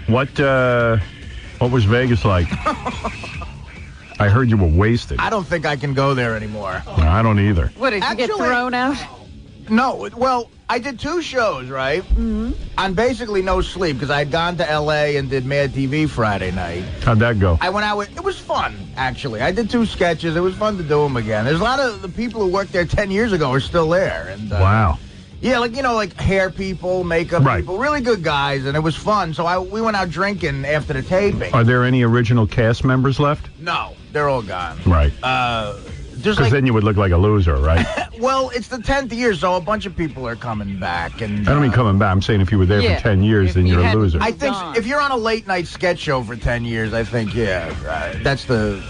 What was Vegas like? I heard you were wasted. I don't think I can go there anymore. No, I don't either. What, did you get thrown out? No, well, I did 2 shows, right? Mm-hmm. On basically no sleep, because I had gone to L.A. and did Mad TV Friday night. How'd that go? I went out with, it was fun, actually. I did 2 sketches. It was fun to do them again. There's a lot of the people who worked there 10 years ago are still there. And wow. Yeah, like hair people, makeup people, really good guys, and it was fun. So we went out drinking after the taping. Are there any original cast members left? No, they're all gone. Right. Because then you would look like a loser, right? Well, it's the 10th year, so a bunch of people are coming back. And I don't mean coming back. I'm saying if you were there for 10 years, then you're a loser. I think if you're on a late-night sketch show for 10 years, I think, that's the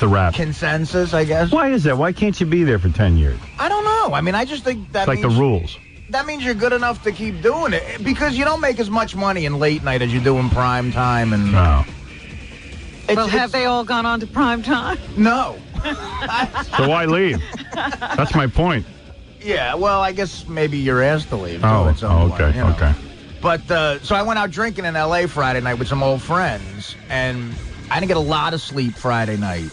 wrap. Consensus, I guess. Why is that? Why can't you be there for 10 years? I don't know. I mean, I just think that it's like the rules. That means you're good enough to keep doing it, because you don't make as much money in late night as you do in prime time. And well, have they all gone on to prime time? No. So why leave? That's my point. Yeah, well, I guess maybe you're asked to leave. Okay. But, so I went out drinking in L.A. Friday night with some old friends, and I didn't get a lot of sleep Friday night.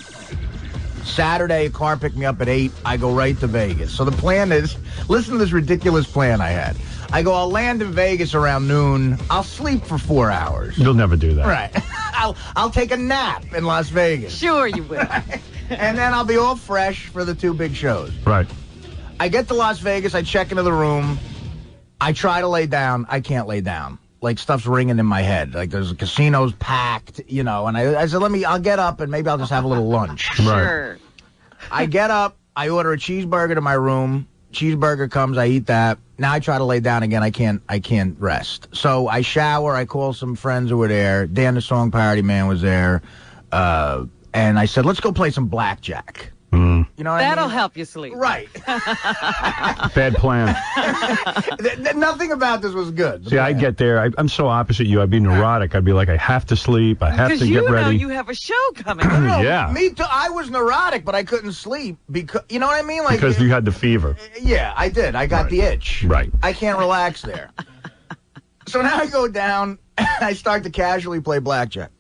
Saturday, a car picked me up at 8. I go right to Vegas. So the plan is, listen to this ridiculous plan I had. I go, I'll land in Vegas around noon. I'll sleep for 4 hours. You'll never do that. Right. I'll take a nap in Las Vegas. Sure you will. And then I'll be all fresh for the 2 big shows. Right. I get to Las Vegas. I check into the room. I try to lay down. I can't lay down. Like, stuff's ringing in my head. Like, there's casinos packed, and I said, I'll get up and maybe I'll just have a little lunch. Sure. I get up. I order a cheeseburger to my room. Cheeseburger comes. I eat that. Now I try to lay down again. I can't rest. So I shower. I call some friends who were there. Dan the Song Parody Man was there. And I said, let's go play some blackjack. You know what That'll I mean? help you sleep. Right. Bad plan. Nothing about this was good. See, I get there. I'm so opposite you. I'd be neurotic. I'd be like, I have to sleep. I have to get ready. Because you know you have a show coming. Yeah. Me too. I was neurotic, but I couldn't sleep because, you know what I mean? Like, because you had the fever. Yeah, I did. I got the itch. Right. I can't relax there. So now I go down and I start to casually play blackjack.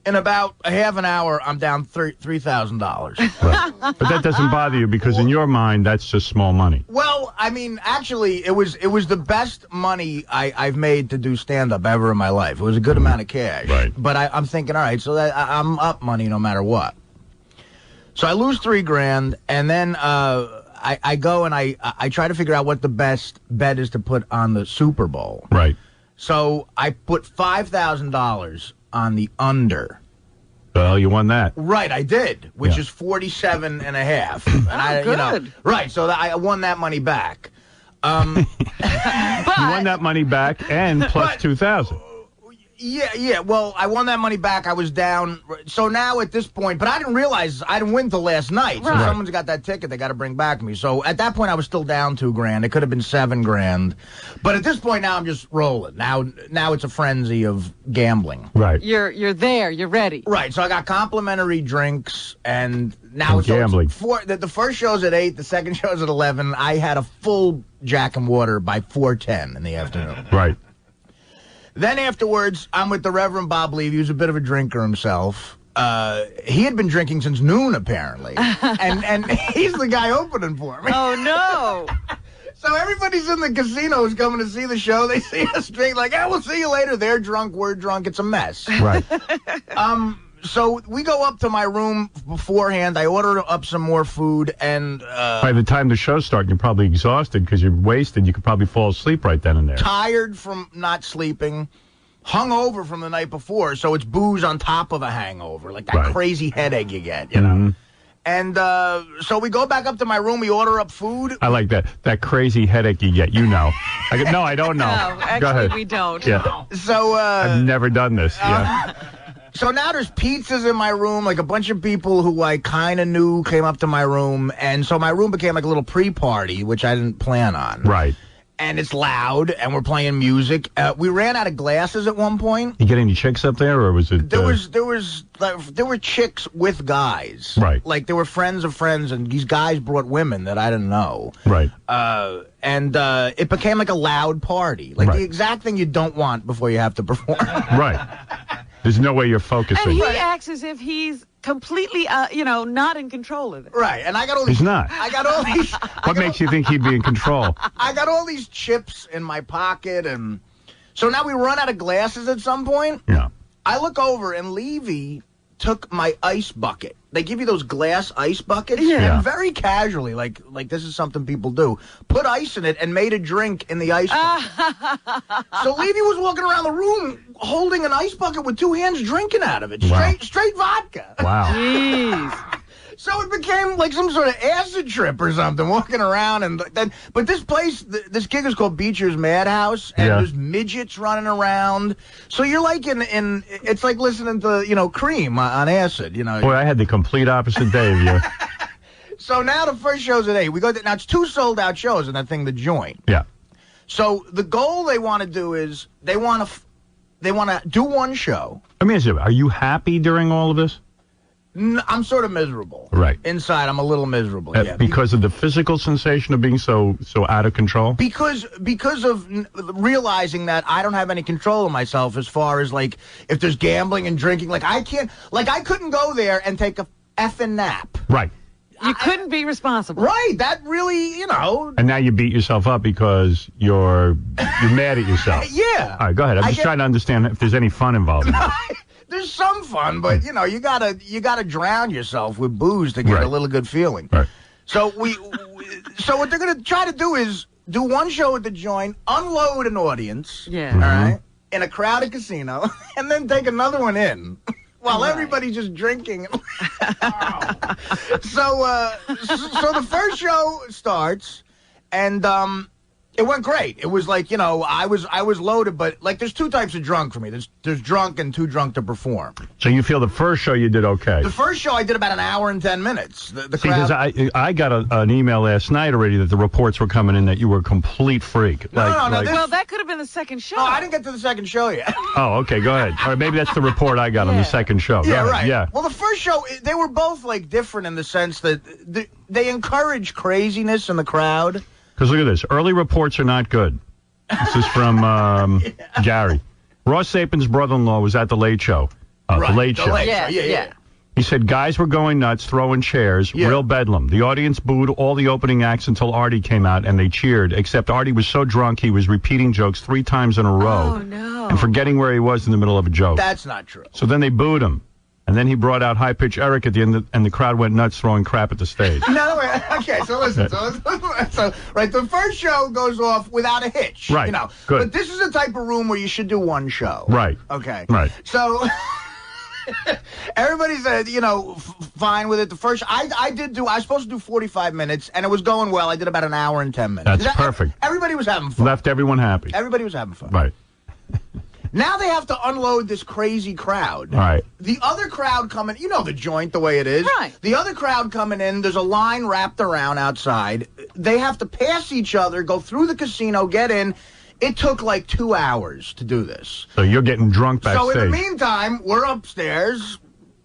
In about a half an hour, I'm down $3,000. Right. But that doesn't bother you because in your mind, that's just small money. Well, I mean, actually, it was the best money I've made to do stand-up ever in my life. It was a good amount of cash. Right. But I'm thinking, all right, so I'm up money no matter what. So I lose $3,000, and then I go and I try to figure out what the best bet is to put on the Super Bowl. Right. So I put $5,000 on the under. Well, you won that. Right, I did, which is 47 and a half. And good. Right, so I won that money back. You won that money back and plus 2,000. Yeah. Well, I won that money back. I was down. So now at this point, but I didn't realize I didn't win till last night. So someone's got that ticket they got to bring back to me. So at that point, I was still down $2,000. It could have been $7,000. But at this point now, I'm just rolling. Now it's a frenzy of gambling. Right. You're there. You're ready. Right. So I got complimentary drinks, and now it's gambling. The first show's at 8. The second show's at 11. I had a full Jack and Water by 4:10 in the afternoon. Right. Then afterwards, I'm with the Reverend Bob Levy, who's a bit of a drinker himself. He had been drinking since noon, apparently. and he's the guy opening for me. Oh, no. So everybody's in the casino who's coming to see the show. They see us drink, like, we'll see you later. They're drunk, we're drunk. It's a mess. Right. So we go up to my room beforehand. I order up some more food, and by the time the show starts, you're probably exhausted because you're wasted. You could probably fall asleep right then and there. Tired from not sleeping, hungover from the night before, so it's booze on top of a hangover, like that crazy headache you get, you know? And so we go back up to my room. We order up food. I like that. That crazy headache you get. You know. No, I don't know. No, Go actually, ahead. we don't. Yeah. So I've never done this. Yeah. So now there's pizzas in my room. Like a bunch of people who I kind of knew came up to my room. And so my room became like a little pre-party, which I didn't plan on. Right. and it's loud, and we're playing music. We ran out of glasses at one point. You get any chicks up there, or was it? There were chicks with guys. Right. Like there were friends of friends, and these guys brought women that I didn't know. Right. And it became like a loud party, like the exact thing you don't want before you have to perform. Right. There's no way you're focusing. And he acts as if he's completely, not in control of it. Right, and I got all these... He's not. I got all these... What makes you think he'd be in control? I got all these chips in my pocket, and... So now we run out of glasses at some point. Yeah. I look over, and Levy took my ice bucket. They give you those glass ice buckets. Yeah. And very casually, like this is something people do, put ice in it and made a drink in the ice bucket. So Levy was walking around the room holding an ice bucket with two hands drinking out of it. Straight vodka. Wow. Jeez. So it became like some sort of acid trip or something, walking around. And then, but this place, this gig is called Beecher's Madhouse, and there's midgets running around. So you're like it's like listening to, Cream on acid, Boy, I had the complete opposite day of you. So now the first show's at 8. We go now it's 2 sold-out shows in that thing, The Joint. Yeah. So the goal they want to do is they want to do one show. Let me ask you, are you happy during all of this? I'm sort of miserable. Right. Inside, I'm a little miserable. Yeah. Because of the physical sensation of being so out of control? Because of realizing that I don't have any control of myself as far as, like, if there's gambling and drinking. Like, I couldn't go there and take a effing nap. Right. You couldn't be responsible. Right. That really, And now you beat yourself up because you're mad at yourself. Yeah. All right, go ahead. I'm just trying to understand if there's any fun involved in this. There's some fun, but you gotta drown yourself with booze to get a little good feeling. Right. So so what they're gonna try to do is do one show at The Joint, unload an audience, Yeah. all right, in a crowded casino, and then take another one in while everybody's just drinking. So the first show starts, and it went great. It was like, I was loaded, but like there's 2 types of drunk for me. There's drunk and too drunk to perform. So you feel the first show you did okay? The first show I did about an hour and 10 minutes. The crowd... because I got an email last night already that the reports were coming in that you were a complete freak. No. Well, that could have been the second show. Oh, I didn't get to the second show yet. Oh, okay, go ahead. All right, maybe that's the report I got on the second show. Yeah, right. Yeah. Well, the first show, they were both like different in the sense that they encourage craziness in the crowd. Because look at this. Early reports are not good. This is from Gary. Ross Sapin's brother-in-law was at the Late Show. The Late Show. Yeah. He said guys were going nuts, throwing chairs, real bedlam. The audience booed all the opening acts until Artie came out, and they cheered, except Artie was so drunk he was repeating jokes 3 times in a row. Oh, no. And forgetting where he was in the middle of a joke. That's not true. So then they booed him. And then he brought out High Pitch Eric at the end, and the crowd went nuts throwing crap at the stage. No, wait. Okay, so listen. So, the first show goes off without a hitch. Right. Good. But this is the type of room where you should do one show. Right. Okay. Right. So everybody's, fine with it. The first, I was supposed to do 45 minutes, and it was going well. I did about an hour and 10 minutes. That's perfect. Everybody was having fun. Left everyone happy. Everybody was having fun. Right. Now they have to unload this crazy crowd. All right. The other crowd coming, The Joint, the way it is. Right. The other crowd coming in, there's a line wrapped around outside. They have to pass each other, go through the casino, get in. It took like 2 hours to do this. So you're getting drunk backstage. So in the meantime, we're upstairs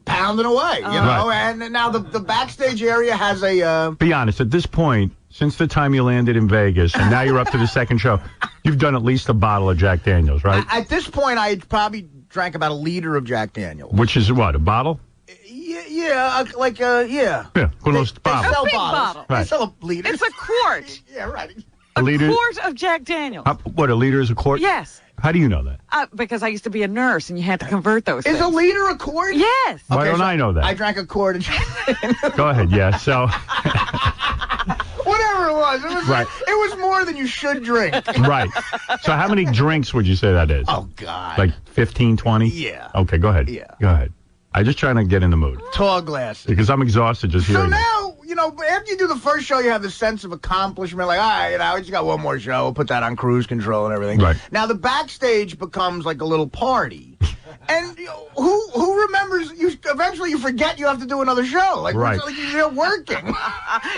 pounding away, and now the backstage area has a... Be honest, at this point, since the time you landed in Vegas, and now you're up to the second show, you've done at least a bottle of Jack Daniels, right? At this point, I probably drank about 1 liter of Jack Daniels. Which is what, a bottle? Yeah. Yeah, one of those bottles. They sell big bottles. bottle. They Right. sell a liter. It's a quart. Yeah, right. A liter? Quart of Jack Daniels. What, a liter is a quart? Yes. How do you know that? Because I used to be a nurse, and you had to convert those Is things. a liter a quart? Yes. Why don't so I know that? I drank a quart of Jack Daniels. Go ahead, yeah. So, Whatever it was. Right. It was more than you should drink. right. So how many drinks would you say that is? Oh, God. Like 15, 20? Yeah. Okay, go ahead. Yeah. Go ahead. I'm just trying to get in the mood. Tall glasses. Because I'm exhausted just So hearing it. now, after you do the first show, you have the sense of accomplishment. Like, all right, I just got one more show. We'll put that on cruise control and everything. Right. Now, the backstage becomes like a little party. And who remembers? Eventually, you forget you have to do another show. Like, right. Like you're working.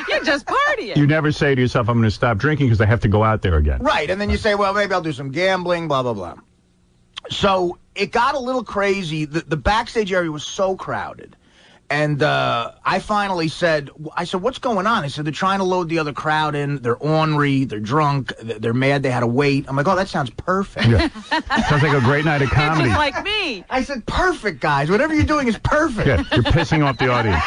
You're just partying. You never say to yourself, I'm going to stop drinking because I have to go out there again. Right, and then you say, well, maybe I'll do some gambling, blah, blah, blah. So it got a little crazy. The backstage area was so crowded. And I finally said, what's going on? He said, they're trying to load the other crowd in. They're ornery. They're drunk. They're mad. They had to wait. I'm like, oh, that sounds perfect. Yeah. Sounds like a great night of comedy. Just like me. I said, perfect, guys. Whatever you're doing is perfect. Yeah, you're pissing off the audience.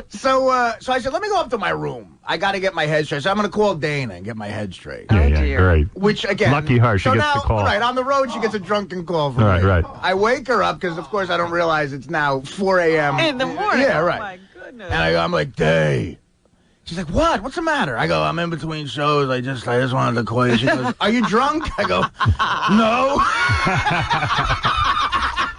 So I said, let me go up to my room. I got to get my head straight. So I'm going to call Dana and get my head straight. Yeah, dear. Great. Which, again... Lucky her. She gets the call. Right, on the road, she gets a drunken call from me. Right. I wake her up because, of course, I don't realize it's now 4 a.m. In the morning. Yeah, right. Oh, my goodness. And I'm like, Day. She's like, what? What's the matter? I go, I'm in between shows. I just wanted to call you. She goes, are you drunk? I go, no.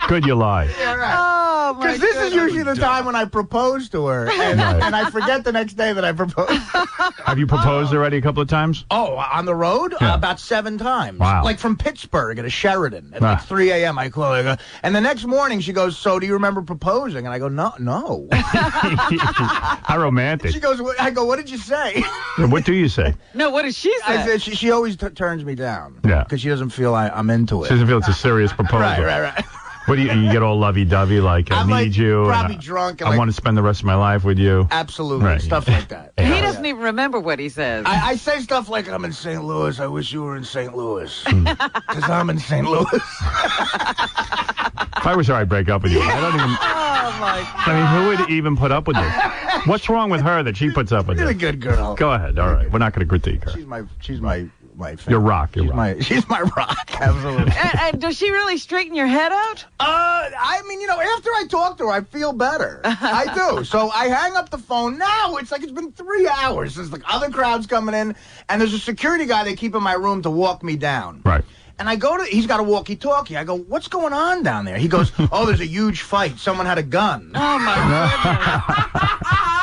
Good you lie. Yeah, right. Oh, my Because this is goodness. usually the time when I propose to her, and I forget the next day that I proposed. Have you proposed already a couple of times? Oh, on the road? Yeah. About 7 times. Wow. Like from Pittsburgh at a Sheridan at like 3 a.m. I call her. I go, and the next morning she goes, so do you remember proposing? And I go, no. How romantic. She goes, I go, what did you say? What do you say? No, what did she say? I said, she always turns me down. Yeah. Because she doesn't feel I'm into it. She doesn't feel it's a serious proposal. Right. What do you get all lovey-dovey like, I I'm need like, you. probably and drunk. And I like, want to spend the rest of my life with you. absolutely. Right. Stuff like that. He Yeah. doesn't even remember what he says. I say stuff like, I'm in St. Louis. I wish you were in St. Louis. Because I'm in St. Louis. If I was her, I'd break up with you. I don't even... Oh, my God. I mean, who would even put up with this? What's wrong with her that she puts up with She's a this? good girl. Go ahead. All right. We're not going to critique her. She's my favorite. You're rock. You're rock. She's my rock. Absolutely. And does she really straighten your head out? I mean, after I talk to her, I feel better. I do. So I hang up the phone. Now it's like it's been 3 hours since the other crowd's coming in, and there's a security guy they keep in my room to walk me down. Right. And I go he's got a walkie-talkie. I go, what's going on down there? He goes, oh, there's a huge fight. Someone had a gun. Oh, my goodness.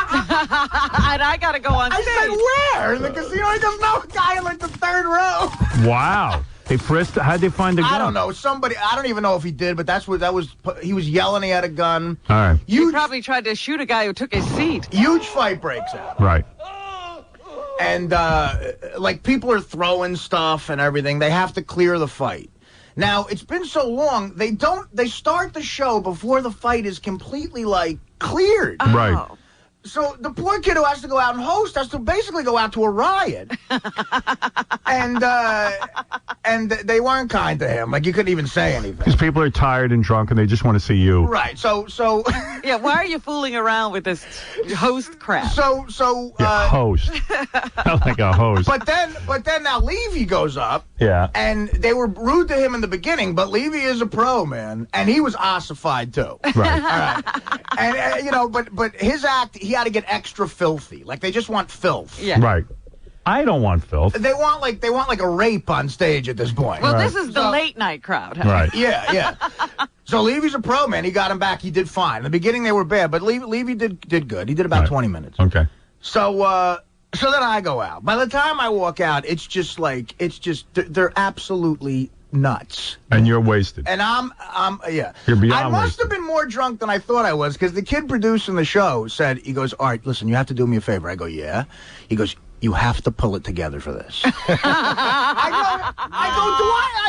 And I got to go on I stage. said, where? In the casino? He goes, no, guy in like the 3rd row. Wow. They frisked. How'd they find the gun? I don't know. I don't even know if he did, but he was yelling he had a gun. All right. You probably tried to shoot a guy who took his seat. Huge fight breaks out. Right. And, like, people are throwing stuff and everything. They have to clear the fight. Now, it's been so long, they start the show before the fight is completely, like, cleared. Oh. Right. So the poor kid who has to go out and host has to basically go out to a riot. And they weren't kind to him. Like, you couldn't even say anything. Because people are tired and drunk and they just want to see you. Right. So Yeah, why are you fooling around with this host crap? Yeah, host. Like a host. But then now Levy goes up. Yeah. And they were rude to him in the beginning, but Levy is a pro, man, and he was ossified too. Right. All right. And but his act, he had to get extra filthy. Like, they just want filth. Yeah. Right. I don't want filth. They want like a rape on stage at this point. Well, Right. this is the late night crowd. Huh? Right. Yeah. So Levy's a pro, man. He got him back. He did fine. In the beginning, they were bad, but Levy did good. He did about 20 minutes. Okay. So then I go out. By the time I walk out, they're absolutely nuts. And you're wasted. And I'm You're beyond I must wasted. have been more drunk than I thought I was, because the kid producing the show said, he goes, all right, listen, you have to do me a favor. I go, yeah. He goes, you have to pull it together for this. I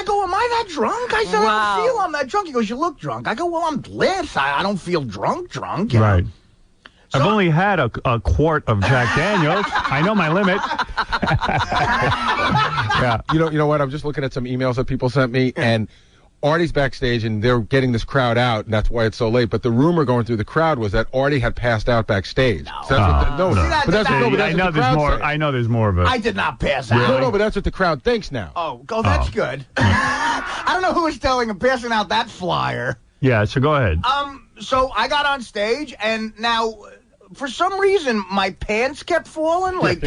go, am I that drunk? I said, I don't feel I'm that drunk. He goes, you look drunk. I go, well, I'm lit. I don't feel drunk. You know? Right. I've only had a quart of Jack Daniels. I know my limit. Yeah. You know what? I'm just looking at some emails that people sent me, and Artie's backstage, and they're getting this crowd out, and that's why it's so late. But the rumor going through the crowd was that Artie had passed out backstage. No. So that's No. See, but that's I what I know the there's crowd more. say. I know there's more of it. I did not pass out. No, but that's what the crowd thinks now. Oh, that's good. I don't know who was telling him, passing out that flyer. Yeah, so go ahead. So I got on stage, and now for some reason, my pants kept falling, like,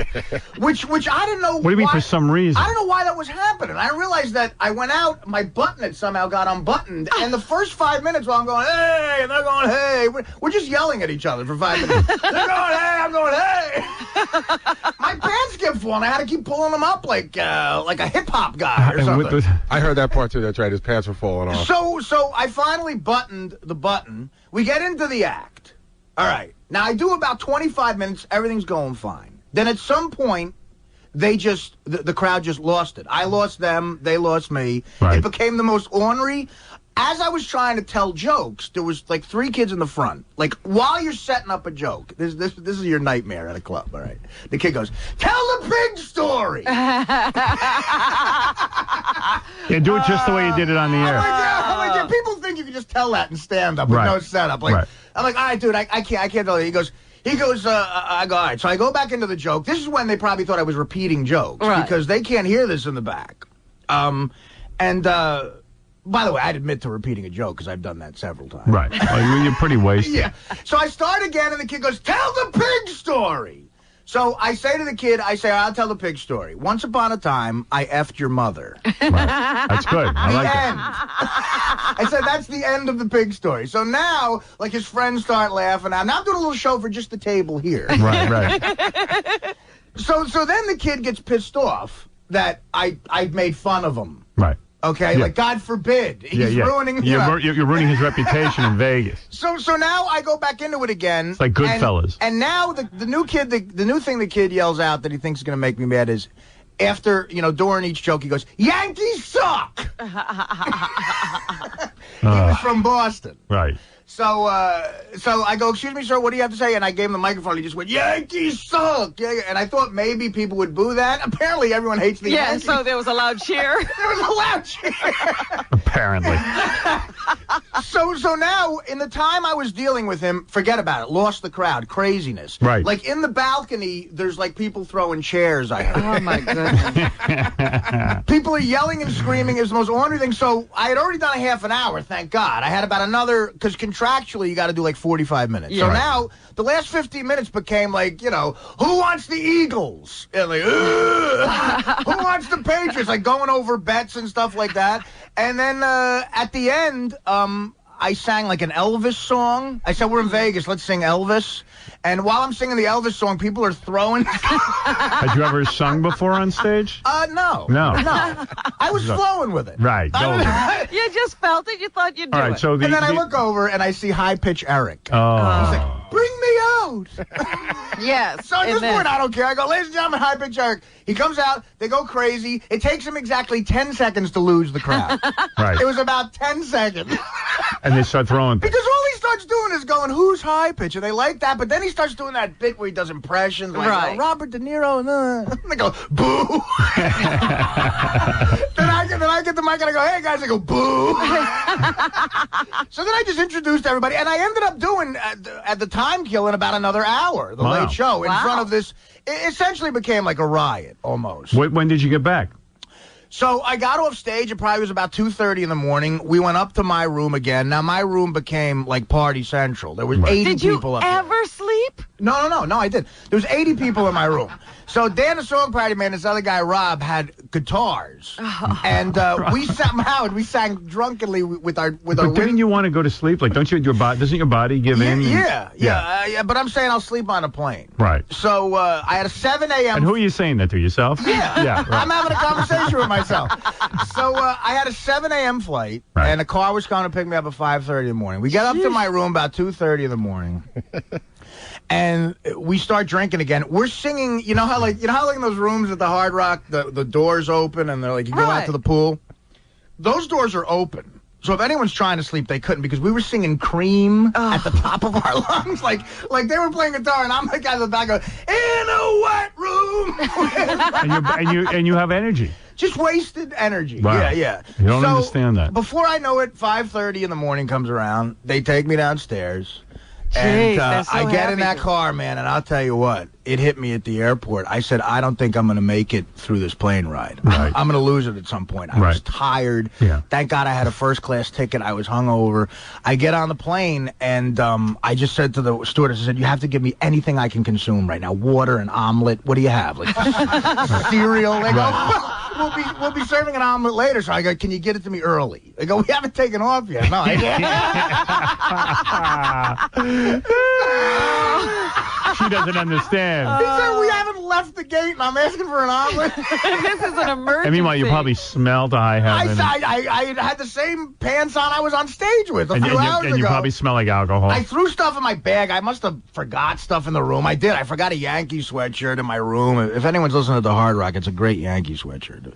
which I didn't know. What do you mean for some reason? I don't know why that was happening. I realized that I went out, my button had somehow got unbuttoned, and the first 5 minutes while I'm going, hey, and they're going, hey, we're just yelling at each other for 5 minutes. They're going, hey, I'm going, hey. My pants kept falling. I had to keep pulling them up like a hip hop guy or something. I heard that part too. That's right. His pants were falling off. So I finally buttoned the button. We get into the act. All right. Now I do about 25 minutes. Everything's going fine. Then at some point, the crowd just lost it. I lost them. They lost me. Right. It became the most ornery. As I was trying to tell jokes, there was like 3 kids in the front. Like, while you're setting up a joke, this is your nightmare at a club, all right? The kid goes, tell the pig story! Yeah, do it just the way you did it on the air. I'm like, yeah, people think you can just tell that in stand-up with no setup. Like, I'm like, all right, dude, I can't tell you. He goes, I go, all right. So I go back into the joke. This is when they probably thought I was repeating jokes. Right. Because they can't hear this in the back. By the way, I'd admit to repeating a joke because I've done that several times. Right. Well, you're pretty wasted. Yeah. So I start again, and the kid goes, tell the pig story. So I say to the kid, I'll tell the pig story. Once upon a time, I effed your mother. Right. That's good. I like end. I said, that's the end of the pig story. So now, like, his friends start laughing. Now I'm doing a little show for just the table here. Right. So then the kid gets pissed off that I made fun of him. Right. Okay, like, God forbid. He's ruining... You're ruining his reputation in Vegas. So now I go back into it again. It's like Goodfellas. And now the new kid, the new thing the kid yells out that he thinks is going to make me mad is, after, during each joke, he goes, Yankees suck! He was from Boston. Right. So I go, excuse me, sir, what do you have to say? And I gave him the microphone. He just went, Yankees suck! And I thought maybe people would boo that. Apparently, everyone hates the Yankees. Yeah, so there was a loud cheer. There was a loud cheer. Apparently. So now, in the time I was dealing with him, forget about it. Lost the crowd. Craziness. Right. Like, in the balcony, there's, like, people throwing chairs, I heard. Oh, my goodness. People are yelling and screaming. It was the most ornery thing. So I had already done a half an hour, thank God. I had about another, because contractually, you got to do like 45 minutes. Yeah. So now, the last 15 minutes became like, who wants the Eagles? And like, who wants the Patriots? Like, going over bets and stuff like that. And then at the end, I sang like an Elvis song. I said, we're in Vegas, let's sing Elvis. And while I'm singing the Elvis song, people are throwing... Had you ever sung before on stage? No. No. I was flowing with it. Right. You just felt it. You thought you'd do All right, it. so And then I look over and I see High Pitch Eric. Oh. He's like, bring me out. Yes. So at this amen. point, I don't care. I go, ladies and gentlemen, High Pitch Eric. He comes out. They go crazy. It takes him exactly 10 seconds to lose the crowd. Right. It was about 10 seconds. And they start throwing things. Because all he starts doing is going, who's High Pitch? And they like that. But then he starts doing that bit where he does impressions. Like, Right. Robert De Niro. And they go, boo. Then I get the mic and I go, hey, guys. They go, boo. So then I just introduced everybody. And I ended up doing, at the time, killing about another hour, the late show, in front of this. It essentially became like a riot, almost. When did you get back? So I got off stage. It probably was about 2:30 in the morning. We went up to my room again. Now, my room became like Party Central. There was 80 people up there. Did you ever sleep? No, I did. There was 80 people in my room. So Dan, the song party man, this other guy, Rob, had guitars. And we sang drunkenly with our But didn't you want to go to sleep? Like, doesn't your body give in? Yeah. But I'm saying I'll sleep on a plane. Right. So I had a 7 a.m. And who are you saying that to, yourself? Yeah. Right. I'm having a conversation with myself. So I had a 7 a.m. flight, and a car was coming to pick me up at 5:30 in the morning. We got up to my room about 2:30 in the morning. And we start drinking again. We're singing, you know how in those rooms at the Hard Rock, the doors open and they're like, you go out to the pool? Those doors are open. So if anyone's trying to sleep, they couldn't, because we were singing Cream at the top of our lungs. Like they were playing guitar, and I'm the guy in the back going, in a wet room. and you have energy. Just wasted energy. Wow. Yeah. You don't understand that. Before I know it, 5:30 in the morning comes around. They take me downstairs. And they're so I get in happy that car, man, and I'll tell you what, it hit me at the airport. I said, I don't think I'm going to make it through this plane ride. Right. I'm going to lose it at some point. I was tired. Yeah. Thank God I had a first-class ticket. I was hungover. I get on the plane, and I just said to the stewardess, I said, you have to give me anything I can consume right now. Water, an omelet. What do you have? Like cereal. They go, we'll be serving an omelet later. So I go, can you get it to me early? They go, we haven't taken off yet. No, I She doesn't understand. He said, we haven't left the gate, and I'm asking for an omelet. This is an emergency. And meanwhile, you probably smell to high heaven. I had the same pants on I was on stage with a few hours ago. And you probably smell like alcohol. I threw stuff in my bag. I must have forgot stuff in the room. I did. I forgot a Yankee sweatshirt in my room. If anyone's listening to the Hard Rock, it's a great Yankee sweatshirt.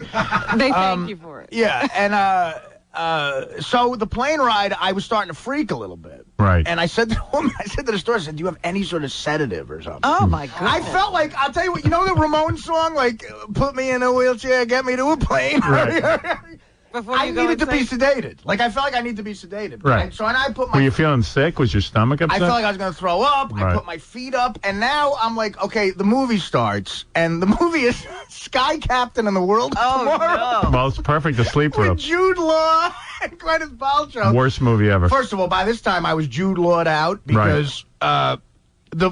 They thank you for it. Yeah, and so the plane ride, I was starting to freak a little bit. Right. And I said to the woman, I said to the store, I said, do you have any sort of sedative or something? Oh, my goodness. I felt like, I'll tell you what, you know the Ramones song, like, put me in a wheelchair, get me to a plane? Right. I needed to be sedated. Like, I felt like I needed to be sedated. Right. So, and I put my... Were you feeling sick? Was your stomach upset? I felt like I was going to throw up. Right. I put my feet up. And now I'm like, okay, the movie starts. And the movie is Sky Captain and the World Tomorrow. No. Well, it's perfect to sleep through. With Jude Law and Gwyneth Paltrow. Worst movie ever. First of all, by this time I was Jude Law'd out because the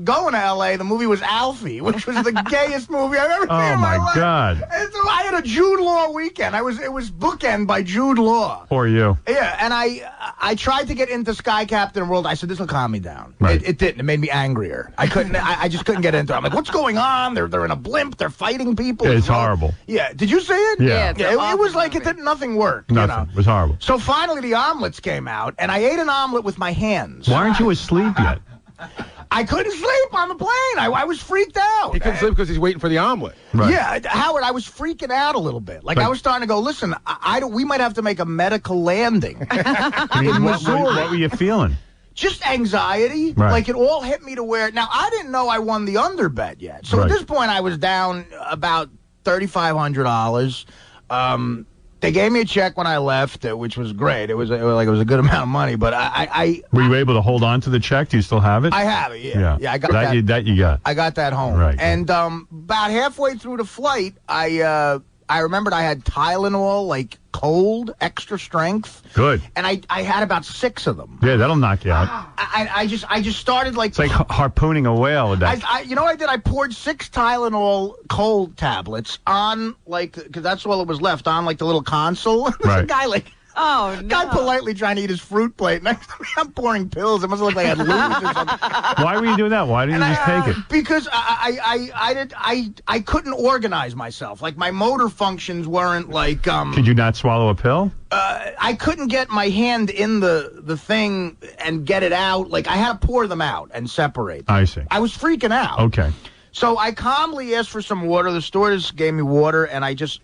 going to L.A., the movie was Alfie, which was the gayest movie I've ever seen in my life. Oh, my God. And so I had a Jude Law weekend. It was bookend by Jude Law. Poor you. Yeah, and I tried to get into Sky Captain World. I said, this will calm me down. Right. It didn't. It made me angrier. I couldn't. I just couldn't get into it. I'm like, what's going on? They're in a blimp. They're fighting people. It's horrible. Yeah. Did you see it? Yeah. It was like nothing worked. Nothing. You know? It was horrible. So finally the omelets came out, and I ate an omelet with my hands. Why aren't you asleep yet? I couldn't sleep on the plane. I was freaked out. He couldn't sleep because he's waiting for the omelet. Right. Yeah, Howard, I was freaking out a little bit. Like, But- I was starting to go, listen, we might have to make a medical landing I mean, in what Missouri. were you feeling? Just anxiety. Right. Like, it all hit me to where... Now, I didn't know I won the under bet yet. So Right. at this point, I was down about $3,500. They gave me a check when I left, which was great. It was a good amount of money, but Were you able to hold on to the check? Do you still have it? I have it, yeah. I got that. That you got. I got that home. Right. And about halfway through the flight, I remembered I had Tylenol, like cold, extra strength. Good. And I had about 6 of them. Yeah, that'll knock you out. I just started like... It's like harpooning a whale with that. you know what I did? I poured 6 Tylenol cold tablets on, like, because that's all that was left, on, like, the little console. There's a Right. guy, like... Oh, no. Guy politely trying to eat his fruit plate. Next to me, I'm pouring pills. It must look like I had lupus or something. Why were you doing that? Why didn't you just take it? Because I couldn't organize myself. Like, my motor functions weren't like... Could you not swallow a pill? I couldn't get my hand in the thing and get it out. Like, I had to pour them out and separate them. I see. I was freaking out. Okay. So I calmly asked for some water. The stewardess gave me water, and I just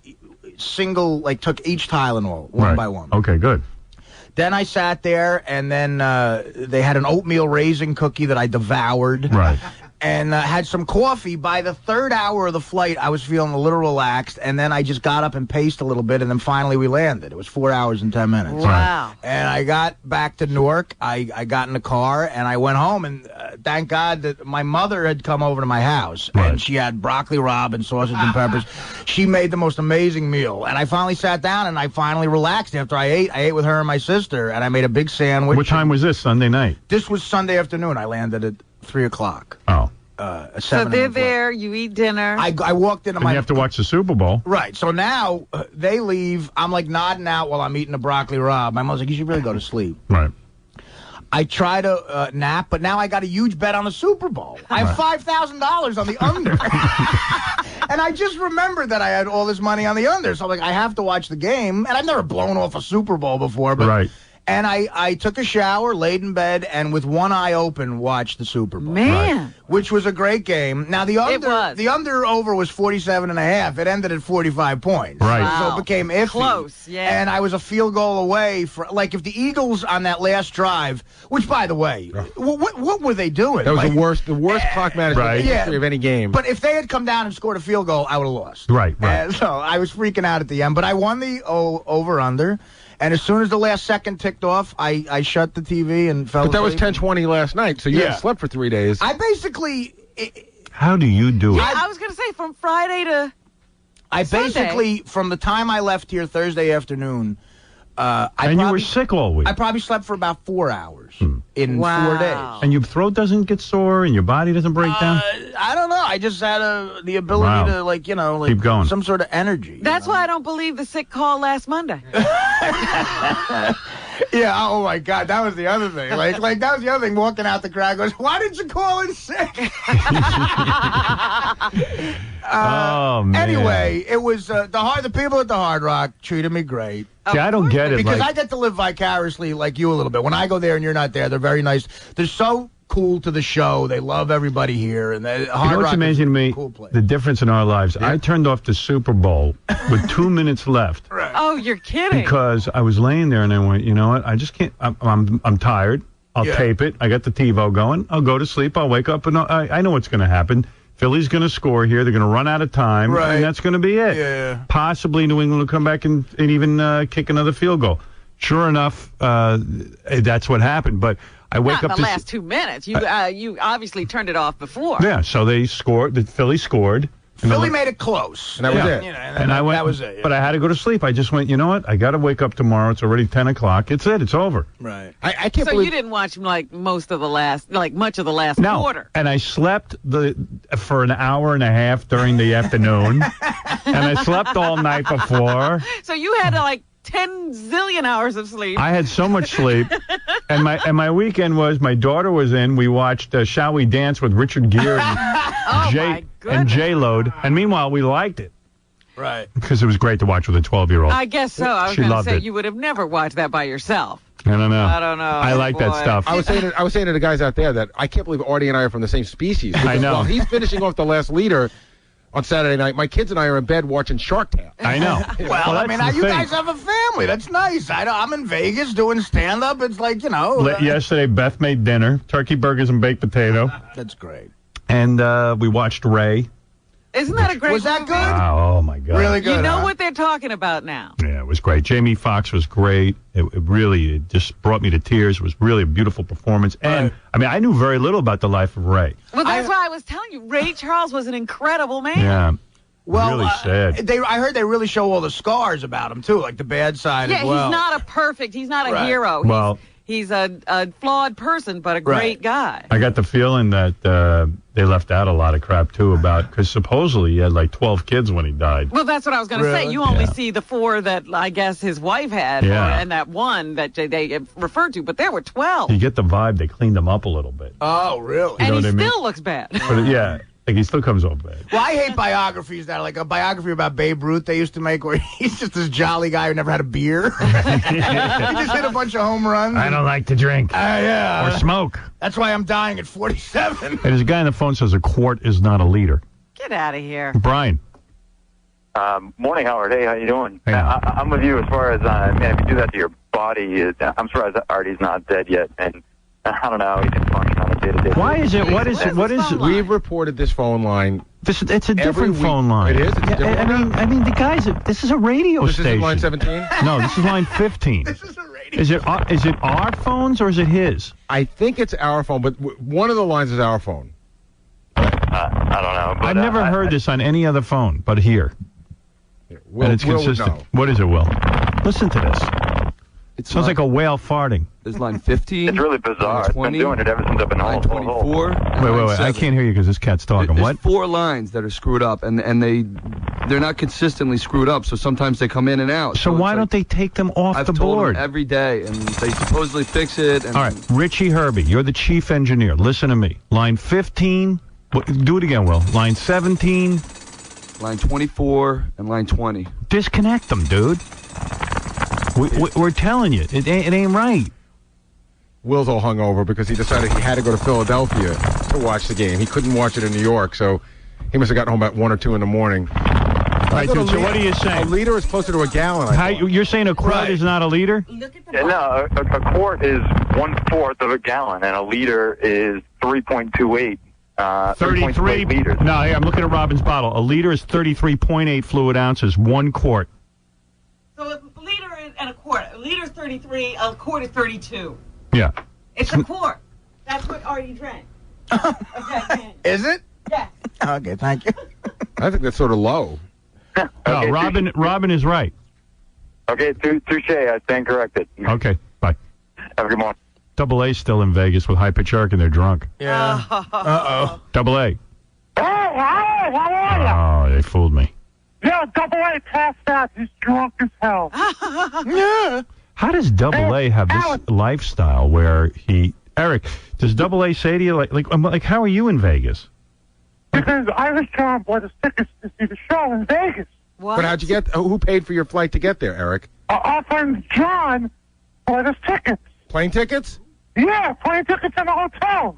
took each Tylenol one by one. Okay, good. Then I sat there, and then they had an oatmeal raisin cookie that I devoured. Right. And had some coffee. By the 3rd hour of the flight, I was feeling a little relaxed, and then I just got up and paced a little bit, and then finally we landed. It was 4 hours and 10 minutes. Wow. And I got back to Newark. I got in the car, and I went home, and thank God that my mother had come over to my house, Right. and she had broccoli rabe and sausage and peppers. She made the most amazing meal, and I finally sat down, and I finally relaxed after I ate. I ate with her and my sister, and I made a big sandwich. What time was this? Sunday night? This was Sunday afternoon. I landed at 3 o'clock. Oh. So they're there, you eat dinner. I walked into And you have to watch the Super Bowl. Right. So now they leave. I'm like nodding out while I'm eating the broccoli rabe. My mom's like, you should really go to sleep. Right. I try to nap, but now I got a huge bet on the Super Bowl. I have $5,000 on the under. And I just remembered that I had all this money on the under. So I'm like, I have to watch the game. And I've never blown off a Super Bowl before. But Right. And I took a shower, laid in bed, and with one eye open, watched the Super Bowl. Man. Which was a great game. Now, the under-over was 47.5. It ended at 45 points. Right. Wow. So it became iffy. Close, yeah. And I was a field goal away. Like, if the Eagles on that last drive, which, by the way, what were they doing? That was Like, the worst clock management Right. in the history of any game. But if they had come down and scored a field goal, I would have lost. Right. And so I was freaking out at the end. But I won the over-under. And as soon as the last second ticked off, I shut the TV and fell But that was asleep. 10:20 last night, so you hadn't slept for 3 days. I basically... How do you do it? I was going to say from Friday to Sunday. Basically, from the time I left here Thursday afternoon... and you were sick all week. I probably slept for about 4 hours in 4 days. And your throat doesn't get sore and your body doesn't break down? I don't know. I just had the ability to, like, keep going. Some sort of energy. That's why I don't believe the sick call last Monday. Yeah, oh my God, that was the other thing. Like that was the other thing. Walking out the crowd goes, "Why did you call in sick?" Oh man. Anyway, it was the people at the Hard Rock treated me great. See, I don't get it. Because I get to live vicariously like you a little bit. When I go there and you're not there, they're very nice. They're so cool to the show. They love everybody here. And Hard you know what's Rock amazing to me? Cool place. The difference in our lives. Yeah. I turned off the Super Bowl with 2 minutes left. Right. Oh, you're kidding. Because I was laying there and I went, you know what? I just can't. I'm tired. I'll tape it. I got the TiVo going. I'll go to sleep. I'll wake up and I know what's going to happen. Philly's going to score here. They're going to run out of time. Right. And that's going to be it. Yeah. Possibly New England will come back and even kick another field goal. Sure enough, that's what happened. But I wake Not up in the last 2 minutes. You obviously turned it off before. Yeah, so they scored. Philly scored. Philly made it close. And that was it. You know, And I went, that was it. Yeah. But I had to go to sleep. I just went, you know what? I got to wake up tomorrow. It's already 10 o'clock. It's it. It's over. Right. I can't So believe... you didn't watch like much of the last quarter. And I slept for an hour and a half during the afternoon. And I slept all night before. So you had like 10 zillion hours of sleep. I had so much sleep. And my weekend was, my daughter was in. We watched Shall We Dance with Richard Gere and J-Load. And meanwhile, we liked it. Right. Because it was great to watch with a 12-year-old. I guess so. I was She going to loved say it. you would have never watched that by yourself. I don't know. I Oh, like that boy. stuff. I was saying to the guys out there that I can't believe Artie and I are from the same species. I know. While he's finishing off the last leader on Saturday night, my kids and I are in bed watching Shark Tale. I know. Well, I mean, that's the you thing. guys have a family. That's nice. I'm in Vegas doing stand-up. It's like, you know. Yesterday, Beth made dinner, turkey burgers and baked potato. That's great. And we watched Ray. Isn't that a great Was that movie? good? Wow, oh, my God. Really good. You know huh? what they're talking about now. Yeah, it was great. Jamie Foxx was great. It really just brought me to tears. It was really a beautiful performance. And, I mean, I knew very little about the life of Ray. Well, that's why I was telling you, Ray Charles was an incredible man. Yeah. Well, really sad. I heard they really show all the scars about him, too, like the bad side Yeah, as well. he's not a Right. hero. Well- He's a flawed person, but a great guy. I got the feeling that they left out a lot of crap, too, because supposedly he had like 12 kids when he died. Well, that's what I was going to say. Really? You only see the 4 that I guess his wife had, Yeah. and that one that they referred to, but there were 12. You get the vibe they cleaned him up a little bit. Oh, really? And know he what I mean? still looks bad. But yeah, like he still comes off bad. Well, I hate biographies that are like a biography about Babe Ruth they used to make where he's just this jolly guy who never had a beer. He just hit a bunch of home runs. I don't like to drink Yeah. or smoke. That's why I'm dying at 47. And there's a guy on the phone says a quart is not a liter. Get out of here. Brian. Morning, Howard. Hey, how you doing? Hey. I'm with you as far as, man, if you do that to your body, I'm surprised that Artie's not dead yet, and I don't know how he can function on a day-to-day Why is it? What is Where's it? What his is phone it? line? We've reported this phone line. It's a Every different week. phone line. It is? It's a different one? I mean, the guys. This is a radio This station. is line 17? No, this is line 15. This is a radio. Is it our phones or is it his? I think it's our phone, but one of the lines is our phone. I don't know. But, I've never heard this on any other phone but here. And it's Will would consistent. know. What is it, Will? Listen to this. It's Sounds like a whale farting. There's line 15. It's really bizarre. It's been 20, doing it ever since I've been line home. 24. and Wait. line I 7. can't hear you because this cat's talking. There's What? 4 lines that are screwed up, and they're not consistently screwed up, so sometimes they come in and out. So why don't they take them off I've the told board? them every day, and they supposedly fix it. And All right, Richie Herbie, you're the chief engineer. Listen to me. Line 15. Do it again, Will. Line 17. line 24 and line 20. Disconnect them, dude. We're telling you, it ain't right. Will's all hungover because he decided he had to go to Philadelphia to watch the game. He couldn't watch it in New York, so he must have gotten home about 1 or 2 in the morning. All right, dude, so what are you A saying? liter is closer to a gallon. I thought. You're saying a quart Right. is not a liter? Yeah, no, a quart is 1/4 of a gallon, and a liter is 3.28. 33 liters. No, hey, I'm looking at Robin's bottle. A liter is 33.8 fluid ounces, 1 quart. So a liter and a quart. A liter's 33, a quart is 32. Yeah. It's a quart. That's what Artie drank. Okay. Is it? Yes. Okay, thank you. I think that's sort of low. No, Okay, Robin is right. Okay, touche. I stand corrected. Okay, bye. Have a good morning. Double A's still in Vegas with High Pitch Eric, and they're drunk. Yeah. Uh-oh. Double A. Hey, Howard, how are you? Oh, they fooled me. Yeah, Double A passed out. He's drunk as hell. Yeah. How does Double A have this lifestyle where Eric, does Double A say to you, like, how are you in Vegas? Because Irish John bought us tickets to see the show in Vegas. What? But how'd you get? Who paid for your flight to get there, Eric? Our friend John bought us tickets. Plane tickets? Yeah, plane tickets in the hotel.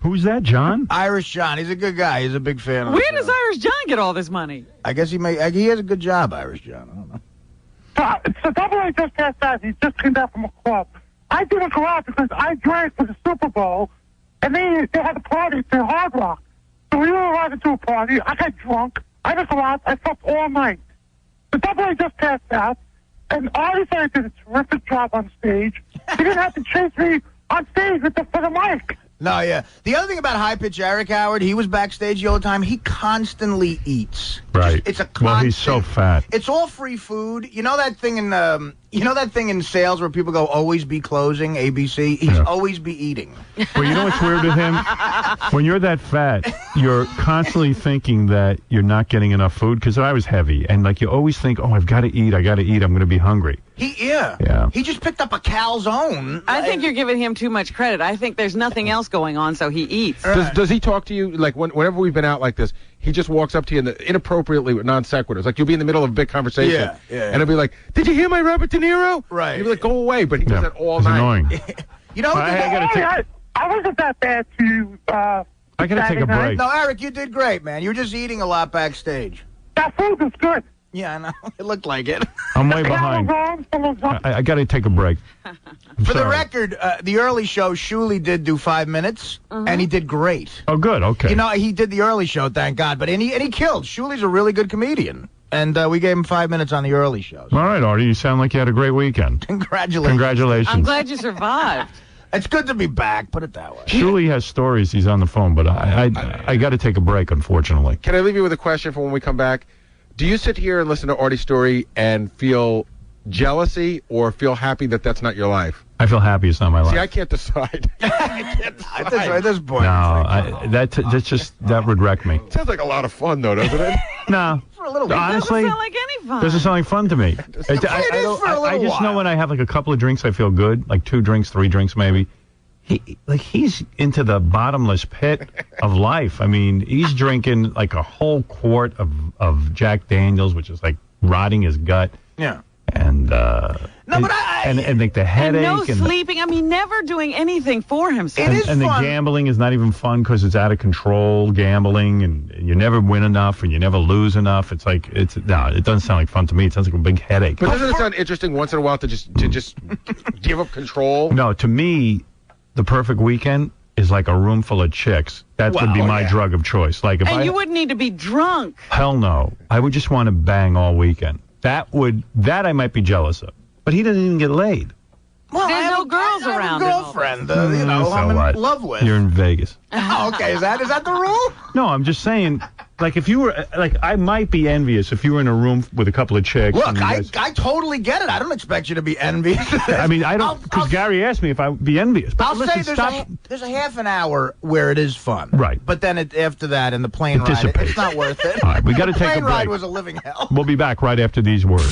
Who's that, John? Irish John. He's a good guy. He's a big fan of the Where show. does Irish John get all this money? I guess he has a good job, Irish John. I don't know. So Double A just passed out. He just came back from a club. I didn't go out because I drank for the Super Bowl, and they had a party at the Hard Rock. So we were arriving to a party. I got drunk. I didn't go out. I slept all night. The Double A just passed out, and Artie said I did a terrific job on stage. He didn't have to chase me on stage for the mic. No, yeah. The other thing about High Pitch Eric, Howard, he was backstage the whole time. He constantly eats. Right. It's a constant. Well, he's so fat. It's all free food. You know that thing in sales where people go always be closing, ABC? He's always be eating. Well, you know what's weird with him? When you're that fat, you're constantly thinking that you're not getting enough food, because I was heavy, and like you always think, oh, I've got to eat, I'm going to be hungry. Yeah. He just picked up a calzone. I think you're giving him too much credit. I think there's nothing else going on, so he eats. Does he talk to you, like, whenever we've been out like this, he just walks up to you inappropriately with non sequiturs? Like, you'll be in the middle of a big conversation, and he'll be like, did you hear my Robert De Niro? Right. And you'll be like, go away, but he does that all It's night. annoying. You know, I wasn't that bad to you. I got to take a break. No, Eric, you did great, man. You were just eating a lot backstage. That food was good. Yeah, I know. It looked like it. I'm way behind. I got to take a break. For the record, the early show, Shuley did do 5 minutes, and he did great. Oh, good. Okay. You know, he did the early show, thank God, but he killed. Shuley's a really good comedian, and we gave him 5 minutes on the early shows. All right, Artie, you sound like you had a great weekend. Congratulations. I'm glad you survived. It's good to be back, put it that way. Shuley has stories. He's on the phone, but I got to take a break, unfortunately. Can I leave you with a question for when we come back? Do you sit here and listen to Artie's story and feel jealousy or feel happy that that's not your life? I feel happy it's not my life. See, I can't decide. At this point. No, that would wreck me. Sounds like a lot of fun, though, doesn't it? No. For a little bit. Honestly, Doesn't sound like any fun. doesn't sound like fun to me. I just know when I have like a couple of drinks, I feel good. Like 2 drinks, 3 drinks, maybe. He's into the bottomless pit of life. I mean, he's drinking like a whole quart of Jack Daniels, which is like rotting his gut. Yeah. And and like the headache and no sleeping. I mean, never doing anything for himself. It is and fun. The gambling is not even fun because it's out of control gambling, and you never win enough and you never lose enough. It's like it doesn't sound like fun to me. It sounds like a big headache. But doesn't it sound interesting once in a while to just give up control? No, to me, the perfect weekend is like a room full of chicks. That would be my drug of choice. Like if you wouldn't need to be drunk. Hell no. I would just want to bang all weekend. That I might be jealous of. But he doesn't even get laid. Well, there's no girls I have around. a girlfriend, I'm in love with. You're in Vegas. Oh, okay, is that the rule? No, I'm just saying, like, if you were, like, I might be envious if you were in a room with a couple of chicks. Look, I totally get it. I don't expect you to be envious. I mean, I don't, because Gary asked me if I would be envious. But I'll listen, say there's a half an hour where it is fun. Right. But then after that, and the plane ride, dissipates. it's not worth it. All right, we got to take a break. The plane ride was a living hell. We'll be back right after these words.